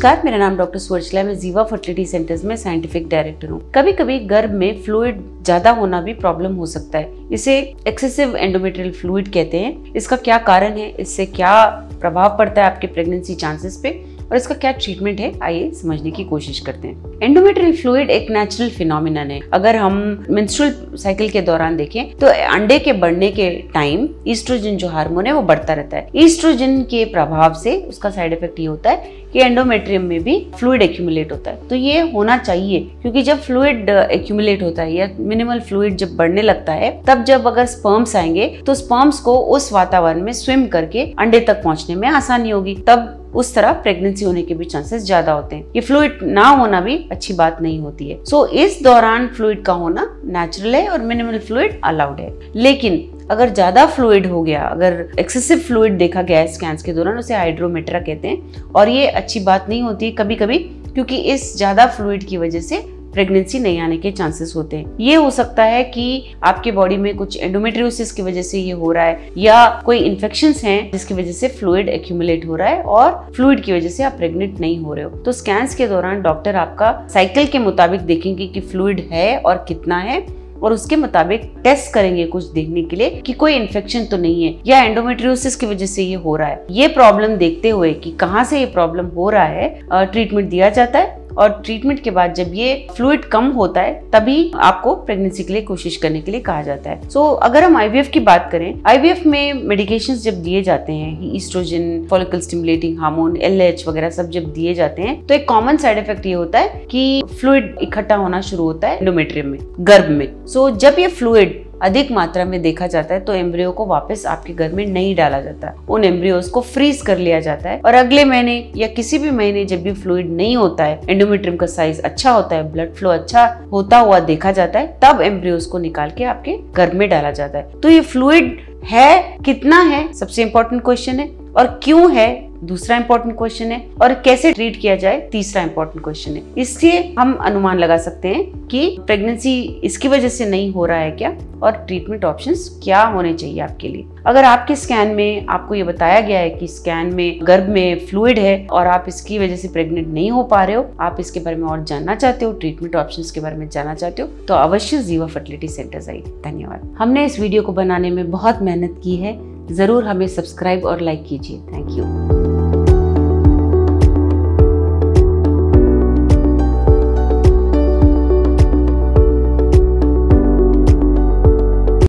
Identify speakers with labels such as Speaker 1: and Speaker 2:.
Speaker 1: नमस्कार, मेरा नाम डॉक्टर सुवर्चला, मैं जीवा फर्टिलिटी सेंटर्स में साइंटिफिक डायरेक्टर हूँ। कभी कभी गर्भ में फ्लूइड ज्यादा होना भी प्रॉब्लम हो सकता है। इसे एक्सेसिव एंडोमेट्रियल फ्लूइड कहते हैं। इसका क्या कारण है, इससे क्या प्रभाव पड़ता है आपके प्रेगनेंसी चांसेस पे और इसका क्या ट्रीटमेंट है, आइए समझने की कोशिश करते हैं। एंडोमेट्रियल फ्लूइड एक नेचुरल फिनोमिनन है। अगर हम मेंस्ट्रुअल साइकिल के दौरान देखें तो अंडे के बढ़ने के टाइम ईस्ट्रोजन जो हार्मोन है वो बढ़ता रहता है। ईस्ट्रोजन के प्रभाव से उसका साइड इफेक्ट ये होता है कि एंडोमेट्रियम में भी फ्लूइड एक्यूमुलेट होता है। तो ये होना चाहिए, क्योंकि जब फ्लूइड एक्यूमुलेट होता है या मिनिमल फ्लूइड जब बढ़ने लगता है, तब जब अगर स्पर्म्स आएंगे तो स्पर्म्स को उस वातावरण में स्विम करके अंडे तक पहुंचने में आसानी होगी। तब उस तरह प्रेगनेंसी होने के भी चांसेस ज्यादा होते हैं। ये फ्लूइड ना होना भी अच्छी बात नहीं होती है। सो इस दौरान फ्लूइड का होना नेचुरल है और मिनिमल फ्लूइड अलाउड है। लेकिन अगर ज्यादा फ्लूइड हो गया, अगर एक्सेसिव फ्लूइड देखा गया है स्कैन्स के दौरान, उसे हाइड्रोमेट्रा कहते हैं और ये अच्छी बात नहीं होती है कभी कभी, क्योंकि इस ज्यादा फ्लूइड की वजह से प्रेगनेंसी नहीं आने के चांसेस होते हैं। ये हो सकता है कि आपके बॉडी में कुछ एंडोमेट्रियोसिस की वजह से ये हो रहा है या कोई इन्फेक्शंस हैं जिसकी वजह से फ्लूइड एक्यूमुलेट हो रहा है और फ्लूइड की वजह से आप प्रेग्नेंट नहीं हो रहे हो। तो स्कैन्स के दौरान डॉक्टर आपका साइकिल के मुताबिक देखेंगे कि फ्लूइड है और कितना है और उसके मुताबिक टेस्ट करेंगे कुछ देखने के लिए कि कोई इन्फेक्शन तो नहीं है या एंडोमेट्रियोसिस की वजह से ये हो रहा है। ये प्रॉब्लम देखते हुए कि कहाँ से ये प्रॉब्लम हो रहा है, ट्रीटमेंट दिया जाता है और ट्रीटमेंट के बाद जब ये फ्लूइड कम होता है तभी आपको प्रेगनेंसी के लिए कोशिश करने के लिए कहा जाता है। सो अगर हम आईवीएफ की बात करें, आईवीएफ में मेडिकेशंस जब दिए जाते हैं, oestrogen, follicle stimulating hormone, LH वगैरह सब जब दिए जाते हैं, तो एक कॉमन साइड इफेक्ट ये होता है कि फ्लूइड इकट्ठा होना शुरू होता है एंडोमेट्रियम में, गर्भ में। सो जब ये फ्लूइड अधिक मात्रा में देखा जाता है तो एम्ब्रियो को वापस आपके घर में नहीं डाला जाता। उन एम्ब्रियोज को फ्रीज कर लिया जाता है और अगले महीने या किसी भी महीने जब भी फ्लूइड नहीं होता है, एंडोमेट्रियम का साइज अच्छा होता है, ब्लड फ्लो अच्छा होता हुआ देखा जाता है, तब एम्ब्रियोज को निकाल के आपके घर में डाला जाता है। तो ये फ्लूइड है, कितना है, सबसे इंपॉर्टेंट क्वेश्चन है, और क्यों है दूसरा इंपॉर्टेंट क्वेश्चन है, और कैसे ट्रीट किया जाए तीसरा इंपॉर्टेंट क्वेश्चन है। इसलिए हम अनुमान लगा सकते हैं कि प्रेगनेंसी इसकी वजह से नहीं हो रहा है क्या और ट्रीटमेंट ऑप्शंस क्या होने चाहिए आपके लिए। अगर आपके स्कैन में आपको ये बताया गया है कि स्कैन में गर्भ में फ्लूइड है और आप इसकी वजह से प्रेग्नेंट नहीं हो पा रहे हो, आप इसके बारे में और जानना चाहते हो, ट्रीटमेंट ऑप्शंस के बारे में जानना चाहते हो, तो अवश्य जीवा फर्टिलिटी सेंटर्स आइए। धन्यवाद। हमने इस वीडियो को बनाने में बहुत मेहनत की है, जरूर हमें सब्सक्राइब और लाइक कीजिए। Thank you.